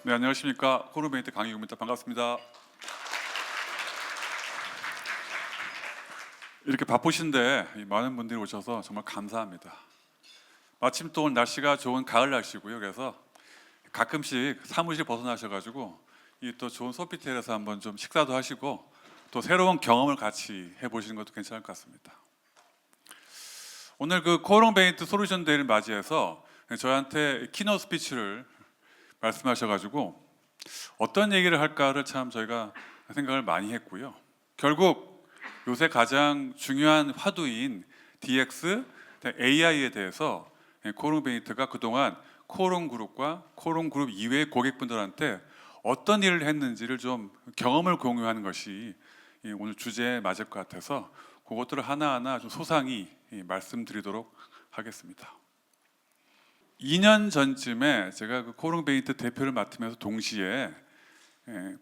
네, 안녕하십니까. 코르베이트 강희국입니다. 반갑습니다. 이렇게 바쁘신데 많은 분들이 오셔서 정말 감사합니다. 마침 또 오늘 날씨가 좋은 가을 날씨고요. 그래서 가끔씩 사무실 벗어나셔가지고 이 또 좋은 소피텔에서 한번 좀 식사도 하시고 또 새로운 경험을 같이 해보시는 것도 괜찮을 것 같습니다. 오늘 그 코르베이트 솔루션 데이를 맞이해서 저한테 키노 스피치를 말씀하셔가지고 어떤 얘기를 할까를 참 저희가 생각을 많이 했고요. 결국 요새 가장 중요한 화두인 DX, AI에 대해서 코롱베이트가 그동안 코롱그룹과 코롱그룹 이외의 고객분들한테 어떤 일을 했는지를 좀 경험을 공유하는 것이 오늘 주제에 맞을 것 같아서 그것들을 하나하나 좀 소상히 말씀드리도록 하겠습니다. 2년 전쯤에 제가 그 코롱베이트 대표를 맡으면서 동시에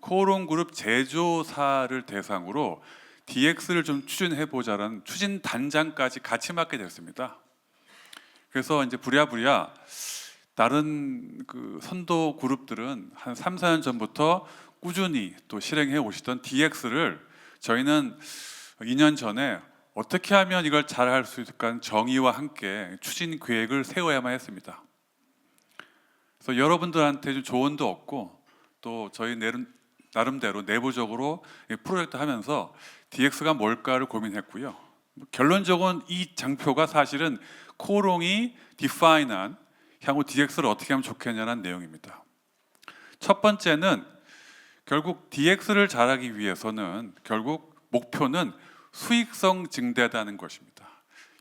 코롱그룹 제조사를 대상으로 DX를 좀 추진해보자라는 추진 단장까지 같이 맡게 됐습니다. 그래서 이제 부랴부랴 다른 그 선도 그룹들은 한 3, 4년 전부터 꾸준히 또 실행해 오시던 DX를 저희는 2년 전에 어떻게 하면 이걸 잘 할 수 있을까 정의와 함께 추진 계획을 세워야만 했습니다. 그래서 여러분들한테 좀 조언도 얻고 또 저희 나름대로 내부적으로 프로젝트 하면서 DX가 뭘까를 고민했고요. 결론적으로는 이 장표가 사실은 코롱이 디파인한 향후 DX를 어떻게 하면 좋겠냐는 내용입니다. 첫 번째는 결국 DX를 잘하기 위해서는 결국 목표는 수익성 증대하는 것입니다.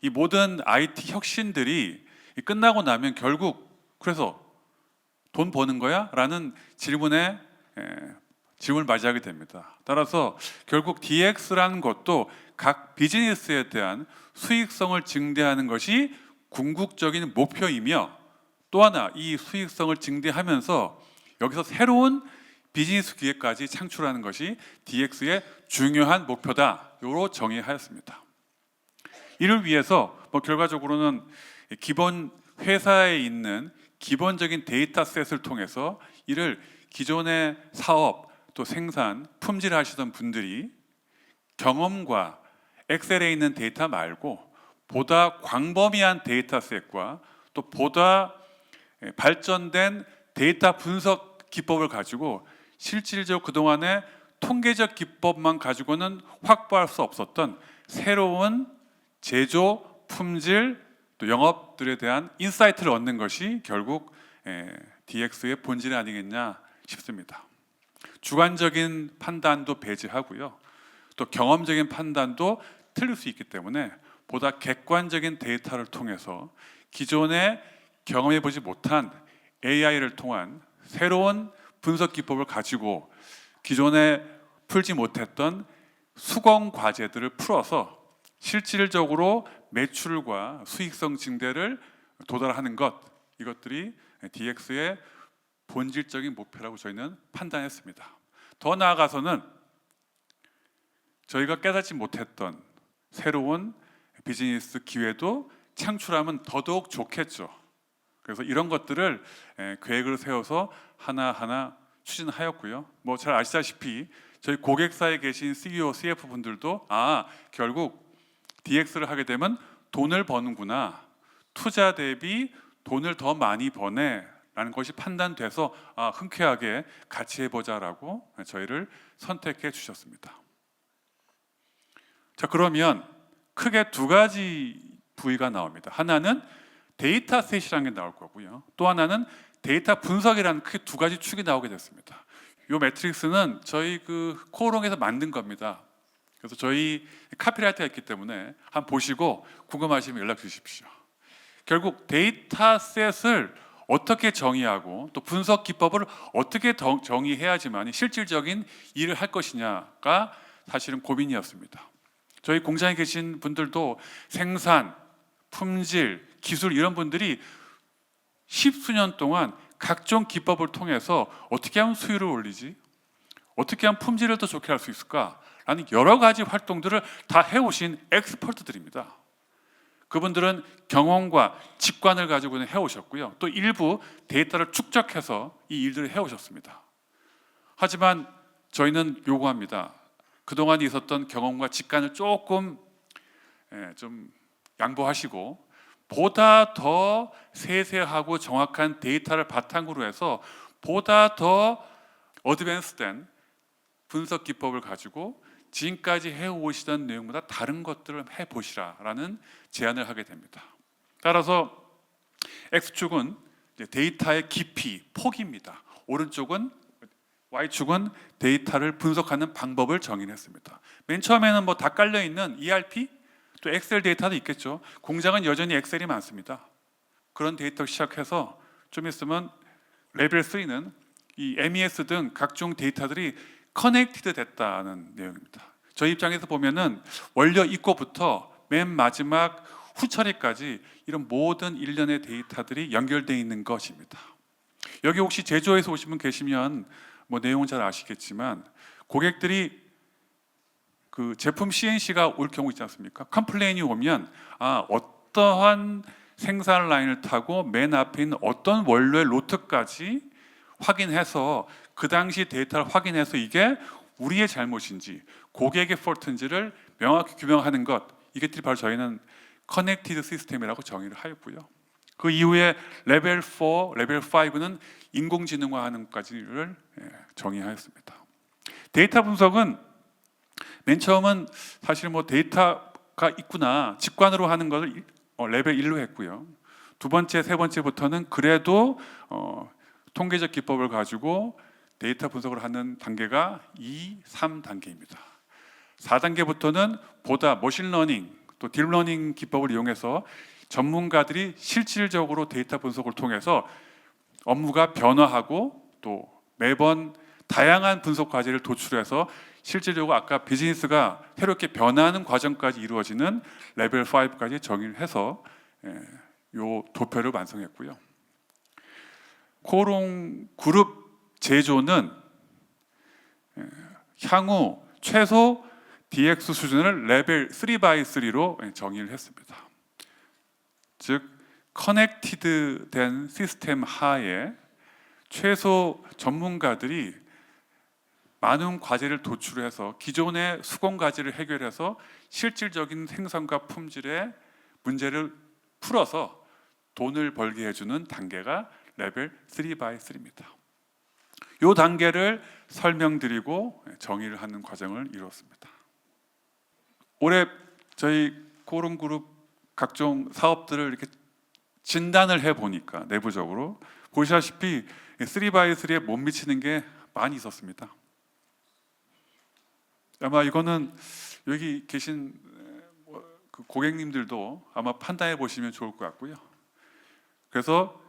이 모든 IT 혁신들이 끝나고 나면 결국 그래서 돈 버는 거야? 라는 질문을 맞이하게 됩니다. 따라서 결국 DX라는 것도 각 비즈니스에 대한 수익성을 증대하는 것이 궁극적인 목표이며 또 하나 이 수익성을 증대하면서 여기서 새로운 비즈니스 기회까지 창출하는 것이 DX의 중요한 목표다로 정의하였습니다. 이를 위해서 결과적으로는 기본 회사에 있는 기본적인 데이터셋을 통해서 이를 기존의 사업 또 생산, 품질 하시던 분들이 경험과 엑셀에 있는 데이터 말고 보다 광범위한 데이터셋과 또 보다 발전된 데이터 분석 기법을 가지고 실질적으로 그동안의 통계적 기법만 가지고는 확보할 수 없었던 새로운 제조, 품질, 또 영업들에 대한 인사이트를 얻는 것이 결국 DX의 본질이 아니겠냐 싶습니다. 주관적인 판단도 배제하고요. 또 경험적인 판단도 틀릴 수 있기 때문에 보다 객관적인 데이터를 통해서 기존에 경험해보지 못한 AI를 통한 새로운 분석 기법을 가지고 기존에 풀지 못했던 수공 과제들을 풀어서 실질적으로 매출과 수익성 증대를 도달하는 것, 이것들이 DX의 본질적인 목표라고 저희는 판단했습니다. 더 나아가서는 저희가 깨닫지 못했던 새로운 비즈니스 기회도 창출하면 더더욱 좋겠죠. 그래서 이런 것들을 계획을 세워서 하나하나 추진하였고요. 잘 아시다시피 저희 고객사에 계신 CEO, CF 분들도 결국 DX를 하게 되면 돈을 버는구나, 투자 대비 돈을 더 많이 버네 라는 것이 판단돼서 흔쾌하게 같이 해보자라고 저희를 선택해 주셨습니다. 자, 그러면 크게 두 가지 부위가 나옵니다. 하나는 데이터셋이라는 게 나올 거고요. 또 하나는 데이터 분석이라는 크게 두 가지 축이 나오게 됐습니다. 이 매트릭스는 저희 그 코롱에서 만든 겁니다. 그래서 저희 카피라이터가 있기 때문에 한번 보시고 궁금하시면 연락 주십시오. 결국 데이터셋을 어떻게 정의하고 또 분석 기법을 어떻게 정의해야지만 실질적인 일을 할 것이냐가 사실은 고민이었습니다. 저희 공장에 계신 분들도 생산, 품질, 기술 이런 분들이 십수년 동안 각종 기법을 통해서 어떻게 하면 수율을 올리지? 어떻게 하면 품질을 더 좋게 할 수 있을까? 라는 여러 가지 활동들을 다 해오신 엑스퍼트들입니다. 그분들은 경험과 직관을 가지고는 해오셨고요. 또 일부 데이터를 축적해서 이 일들을 해오셨습니다. 하지만 저희는 요구합니다. 그동안 있었던 경험과 직관을 조금 좀 양보하시고 보다 더 세세하고 정확한 데이터를 바탕으로 해서 보다 더 어드밴스된 분석 기법을 가지고 지금까지 해오시던 내용보다 다른 것들을 해보시라라는 제안을 하게 됩니다. 따라서 X축은 데이터의 깊이, 폭입니다. 오른쪽은 Y축은 데이터를 분석하는 방법을 정의했습니다. 맨 처음에는 뭐 다 깔려 있는 ERP, 또 엑셀 데이터도 있겠죠. 공장은 여전히 엑셀이 많습니다. 그런 데이터 시작해서 좀 있으면 레벨 3는 이 MES 등 각종 데이터들이 커넥티드 됐다는 내용입니다. 저희 입장에서 보면은 원료 입고부터 맨 마지막 후처리까지 이런 모든 일련의 데이터들이 연결되어 있는 것입니다. 여기 혹시 제조에서 오신 분 계시면 뭐 내용은 잘 아시겠지만 고객들이 그 제품 CNC가 올 경우 있지 않습니까? 컴플레인이 오면 어떠한 생산 라인을 타고 맨 앞에 있는 어떤 원료의 로트까지 확인해서 그 당시 데이터를 확인해서 이게 우리의 잘못인지 고객의 폴트인지를 명확히 규명하는 것, 이것들이 바로 저희는 커넥티드 시스템이라고 정의를 하였고요. 그 이후에 레벨 4, 레벨 5는 인공지능화하는 것까지를 정의하였습니다. 데이터 분석은 맨 처음은 사실 뭐 데이터가 있구나 직관으로 하는 것을 레벨 1로 했고요. 두 번째, 세 번째부터는 그래도 통계적 기법을 가지고 데이터 분석을 하는 단계가 2, 3단계입니다. 4단계부터는 보다 머신러닝, 또 딥러닝 기법을 이용해서 전문가들이 실질적으로 데이터 분석을 통해서 업무가 변화하고 또 매번 다양한 분석 과제를 도출해서 실질적으로 아까 비즈니스가 새롭게 변화하는 과정까지 이루어지는 레벨 5까지 정의를 해서 요 도표를 완성했고요. 코오롱 그룹 제조는 향후 최소 DX 수준을 레벨 3x3로 정의를 했습니다. 즉 커넥티드 된 시스템 하에 최소 전문가들이 많은 과제를 도출해서 기존의 수공 과제를 해결해서 실질적인 생산과 품질의 문제를 풀어서 돈을 벌게 해주는 단계가 레벨 3x3입니다. 이 단계를 설명드리고 정의를 하는 과정을 이루었습니다. 올해 저희 코오롱 그룹 각종 사업들을 이렇게 진단을 해보니까 내부적으로 보시다시피 3x3에 못 미치는 게 많이 있었습니다. 아마 이거는 여기 계신 그 고객님들도 아마 판단해 보시면 좋을 것 같고요. 그래서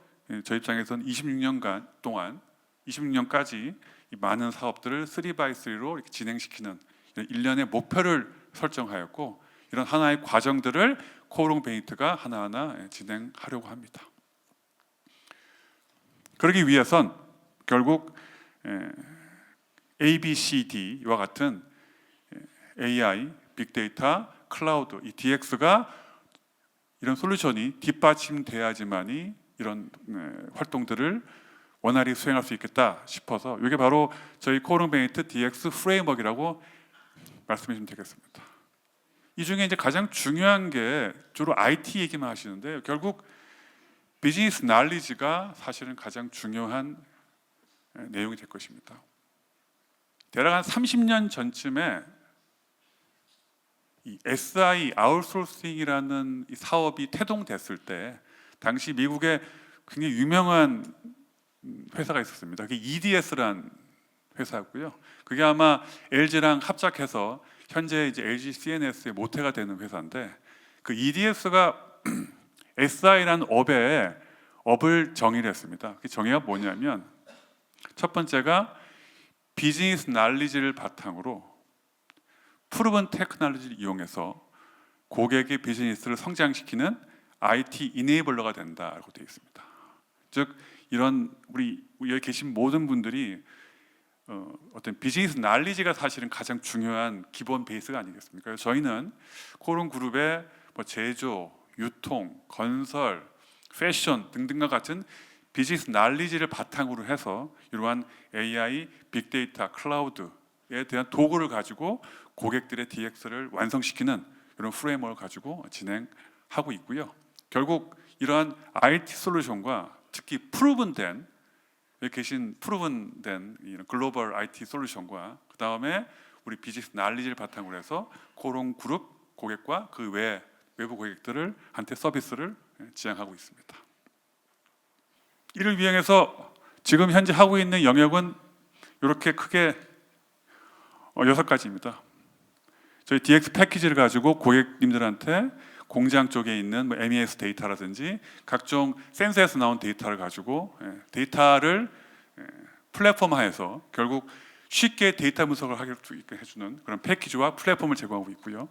저희 입장에서는 26년간 동안 26년까지 이 많은 사업들을 3x3로 이렇게 진행시키는 일련의 목표를 설정하였고 이런 하나의 과정들을 코오롱 베이트가 하나하나 진행하려고 합니다. 그러기 위해선 결국 ABCD와 같은 AI, 빅데이터, 클라우드, 이 DX가 이런 솔루션이 뒷받침돼야지만이 이런 활동들을 원활히 수행할 수 있겠다 싶어서 이게 바로 저희 코오롱 베이트 DX 프레임워크라고 말씀해 주시면 되겠습니다. 이 중에 이제 가장 중요한 게 주로 IT 얘기만 하시는데 결국 비즈니스 날리지가 사실은 가장 중요한 내용이 될 것입니다. 대략 한 30년 전쯤에 이 SI 아웃소싱이라는 이 사업이 태동됐을 때 당시 미국에 굉장히 유명한 회사가 있었습니다. 그게 EDS라는 회사였고요. 그게 아마 LG랑 합작해서 현재 이제 LG CNS의 모태가 되는 회사인데 그 EDS가 SI라는 업을 정의를 했습니다. 그 정의가 뭐냐면 첫 번째가 비즈니스 날리지를 바탕으로 프루븐 테크놀로지를 이용해서 고객의 비즈니스를 성장시키는 IT 이네이블러가 된다고 되어 있습니다. 즉 이런 우리 여기 계신 모든 분들이 어떤 비즈니스 날리지가 사실은 가장 중요한 기본 베이스가 아니겠습니까? 그래서 저희는 코오롱 그룹의 뭐 제조, 유통, 건설, 패션 등등과 같은 비즈니스 날리지를 바탕으로 해서 이러한 AI, 빅데이터, 클라우드에 대한 도구를 가지고 고객들의 DX를 완성시키는 이런 프레임워크를 가지고 진행하고 있고요. 결국 이러한 IT 솔루션과 특히 프루븐된 여기 계신 프루븐된 글로벌 IT 솔루션과 그 다음에 우리 비즈니스 날리지를 바탕으로 해서 그런 그룹 고객과 그 외부 고객들을 한테 서비스를 지향하고 있습니다. 이를 위해서 지금 현재 하고 있는 영역은 이렇게 크게 6가지입니다. 저희 DX 패키지를 가지고 고객님들한테 공장 쪽에 있는 MES 데이터라든지 각종 센서에서 나온 데이터를 가지고 데이터를 플랫폼화해서 결국 쉽게 데이터 분석을 할 수 있게 해주는 그런 패키지와 플랫폼을 제공하고 있고요.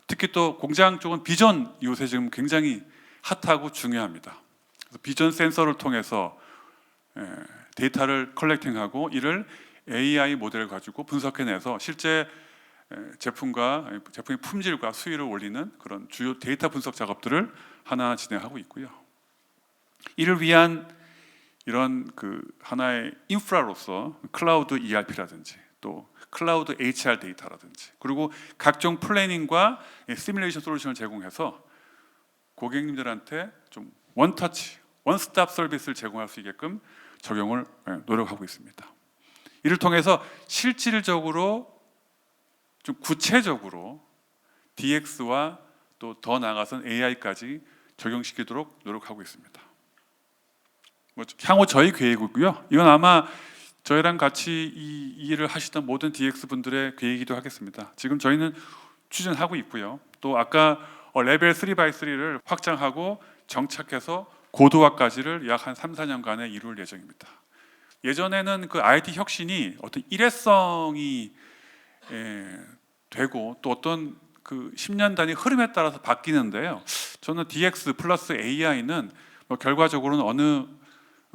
특히 또 공장 쪽은 비전 요새 지금 굉장히 핫하고 중요합니다. 그래서 비전 센서를 통해서 데이터를 컬렉팅하고 이를 AI 모델을 가지고 분석해내서 실제 제품의 품질과 수위를 올리는 그런 주요 데이터 분석 작업들을 하나 진행하고 있고요. 이를 위한 이런 그 하나의 인프라로서 클라우드 ERP라든지 또 클라우드 HR 데이터라든지 그리고 각종 플래닝과 시뮬레이션 솔루션을 제공해서 고객님들한테 좀 원터치, 원스톱 서비스를 제공할 수 있게끔 적용을 노력하고 있습니다. 이를 통해서 실질적으로 좀 구체적으로 DX와 또 더 나아가서는 AI까지 적용시키도록 노력하고 있습니다. 향후 저희 계획이고요. 이건 아마 저희랑 같이 이 일을 하시던 모든 DX 분들의 계획이기도 하겠습니다. 지금 저희는 추진하고 있고요. 또 아까 레벨 3x3를 확장하고 정착해서 고도화까지를 약 한 3, 4년간에 이룰 예정입니다. 예전에는 그 IT 혁신이 어떤 일회성이 되고 또 어떤 그 10년 단위 흐름에 따라서 바뀌는데요. 저는 DX 플러스 AI는 결과적으로는 어느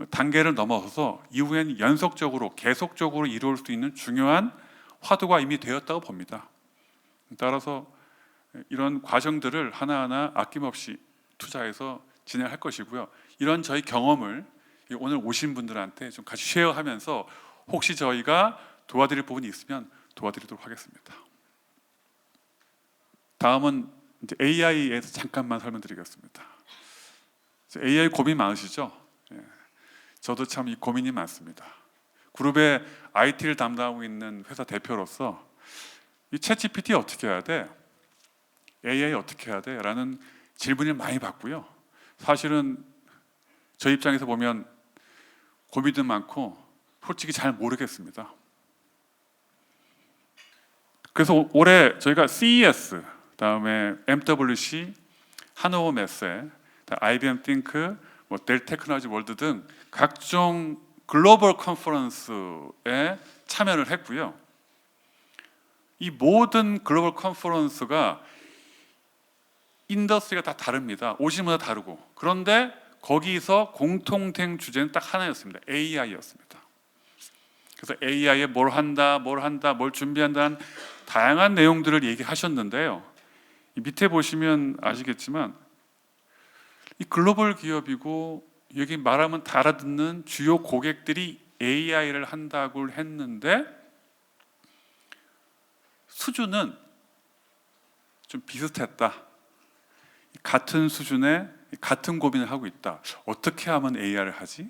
단계를 넘어서서 이후엔 연속적으로 계속적으로 이루어질 수 있는 중요한 화두가 이미 되었다고 봅니다. 따라서 이런 과정들을 하나하나 아낌없이 투자해서 진행할 것이고요. 이런 저희 경험을 오늘 오신 분들한테 좀 같이 쉐어하면서 혹시 저희가 도와드릴 부분이 있으면 도와드리도록 하겠습니다. 다음은 이제 AI에서 잠깐만 설명드리겠습니다. AI 고민 많으시죠? 저도 참 이 고민이 많습니다. 그룹에 IT를 담당하고 있는 회사 대표로서 이 챗GPT 어떻게 해야 돼? AI 어떻게 해야 돼? 라는 질문을 많이 받고요. 사실은 저 입장에서 보면 고민도 많고 솔직히 잘 모르겠습니다. 그래서 올해 저희가 CES, 다음에 MWC, 하노버 메세, IBM 띵크, 델 테크놀로지 월드 등 각종 글로벌 컨퍼런스에 참여를 했고요. 이 모든 글로벌 컨퍼런스가 인더스트리가 다 다릅니다. 오시는 분마다 다르고. 그런데 거기서 공통된 주제는 딱 하나였습니다. AI였습니다. 그래서 AI에 뭘 한다, 뭘 준비한다는 다양한 내용들을 얘기하셨는데요. 이 밑에 보시면 아시겠지만 이 글로벌 기업이고 여기 말하면 다 알아듣는 주요 고객들이 AI를 한다고 했는데 수준은 좀 비슷했다. 같은 수준의 같은 고민을 하고 있다. 어떻게 하면 AI를 하지?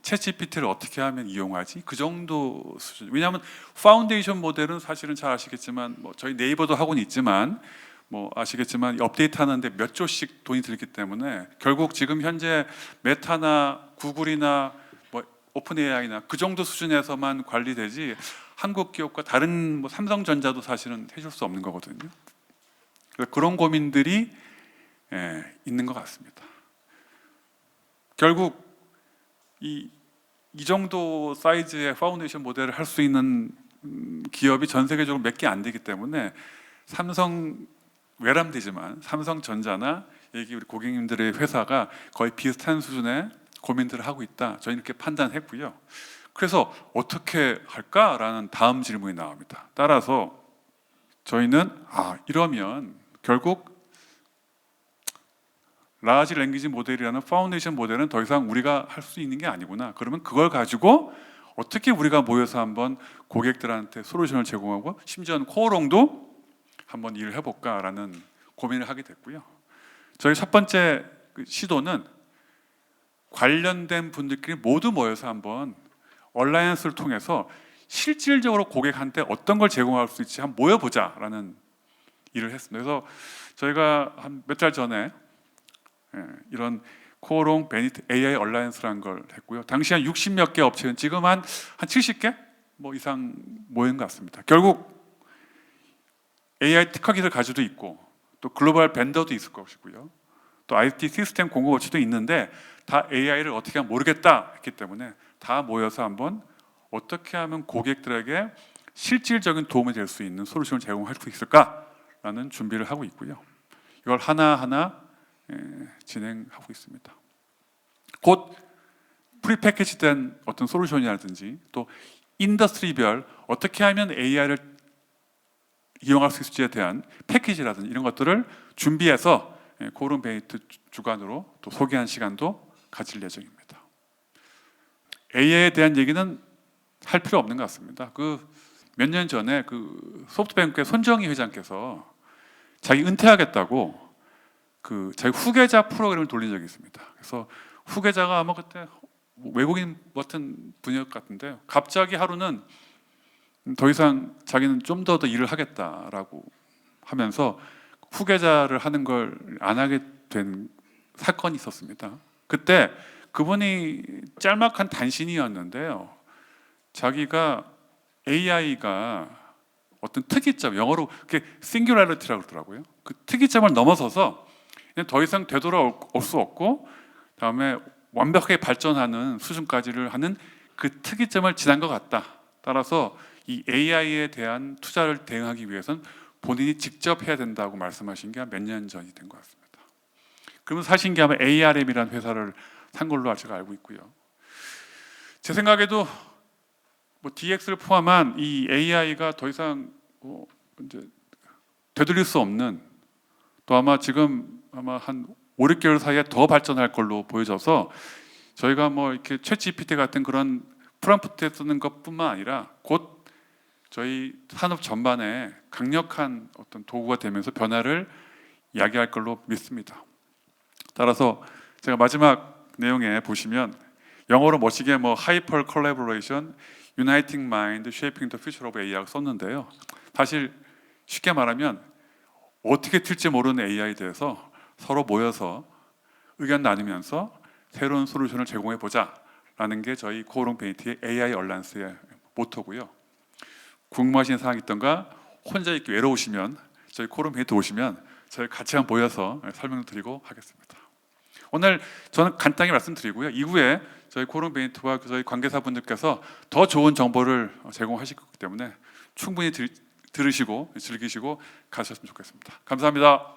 챗GPT를 어떻게 하면 이용하지? 그 정도 수준. 왜냐하면 파운데이션 모델은 사실은 잘 아시겠지만 저희 네이버도 하고는 있지만 아시겠지만 업데이트하는데 몇 조씩 돈이 들기 때문에 결국 지금 현재 메타나 구글이나 오픈 AI나 그 정도 수준에서만 관리되지 한국 기업과 다른 삼성전자도 사실은 해줄 수 없는 거거든요. 그래서 그런 고민들이 있는 것 같습니다. 결국 이 정도 사이즈의 파운데이션 모델을 할 수 있는 기업이 전 세계적으로 몇 개 안 되기 때문에 삼성 외람되지만 삼성전자나 여기 우리 고객님들의 회사가 거의 비슷한 수준의 고민들을 하고 있다. 저희는 이렇게 판단했고요. 그래서 어떻게 할까라는 다음 질문이 나옵니다. 따라서 저희는 이러면 결국 라지 랭귀지 모델이라는 파운데이션 모델은 더 이상 우리가 할 수 있는 게 아니구나. 그러면 그걸 가지고 어떻게 우리가 모여서 한번 고객들한테 솔루션을 제공하고 심지어는 코어롱도 한번 일을 해볼까라는 고민을 하게 됐고요. 저희 첫 번째 시도는 관련된 분들끼리 모두 모여서 한번 얼라이언스를 통해서 실질적으로 고객한테 어떤 걸 제공할 수 있지 한번 모여보자라는 일을 했습니다. 그래서 저희가 한 몇 달 전에 이런 코오롱 베니트 AI 얼라이언스라는 걸 했고요. 당시 한 60몇 개 업체는 지금 한 70개 뭐 이상 모인 것 같습니다. 결국 AI 특화기술 가지도 있고 또 글로벌 벤더도 있을 것이고요. 또 IT 시스템 공급 업체도 있는데 다 AI를 어떻게 하면 모르겠다 했기 때문에 다 모여서 한번 어떻게 하면 고객들에게 실질적인 도움이 될 수 있는 솔루션을 제공할 수 있을까라는 준비를 하고 있고요. 이걸 하나하나 진행하고 있습니다. 곧 프리패키지된 어떤 솔루션이라든지 또 인더스트리별 어떻게 하면 AI를 이용할 수 있을지에 대한 패키지라든지 이런 것들을 준비해서 코오롱 베니트 주관으로 또 소개한 시간도 가질 예정입니다. AI에 대한 얘기는 할 필요 없는 것 같습니다. 몇 년 전에 소프트뱅크의 손정희 회장께서 자기 은퇴하겠다고 자기 후계자 프로그램을 돌린 적이 있습니다. 그래서 후계자가 아마 그때 외국인 같은 분이었 같은데 갑자기 하루는 더 이상 자기는 좀 더 일을 하겠다라고 하면서 후계자를 하는 걸 안 하게 된 사건이 있었습니다. 그때 그분이 짤막한 단신이었는데요. 자기가 AI가 어떤 특이점, 영어로 그게 싱귤라리티라고 그러더라고요. 그 특이점을 넘어서서 그냥 더 이상 되돌아올 수 없고 다음에 완벽하게 발전하는 수준까지를 하는 그 특이점을 지난 것 같다. 따라서 이 AI에 대한 투자를 대응하기 위해서는 본인이 직접 해야 된다고 말씀하신 게 몇 년 전이 된 것 같습니다. 그러면 사신 게 아마 ARM이라는 회사를 산 걸로 제가 알고 있고요. 제 생각에도 DX를 포함한 이 AI가 더 이상 이제 되돌릴 수 없는 또 아마 지금 한 5, 6개월 사이에 더 발전할 걸로 보여져서 저희가 이렇게 챗GPT 같은 그런 프롬프트에 쓰는 것뿐만 아니라 곧 저희 산업 전반에 강력한 어떤 도구가 되면서 변화를 야기할 걸로 믿습니다. 따라서 제가 마지막 내용에 보시면 영어로 멋지게 하이퍼 콜래보레이션, 유나이팅 마인드, 쉐이핑 더 퓨처 오브 AI라고 썼는데요. 사실 쉽게 말하면 어떻게 튈지 모르는 AI에 대해서 서로 모여서 의견 나누면서 새로운 솔루션을 제공해 보자라는 게 저희 코오롱 베니트의 AI 얼라이언스의 모토고요. 궁금하신 사항 있던가 혼자 있기 외로우시면 저희 코오롱 베니트 오시면 저희 같이 한번 모여서 설명드리고 하겠습니다. 오늘 저는 간단히 말씀드리고요. 이후에 저희 코오롱 베니트와 저희 관계사분들께서 더 좋은 정보를 제공하실 거기 때문에 충분히 들으시고 즐기시고 가셨으면 좋겠습니다. 감사합니다.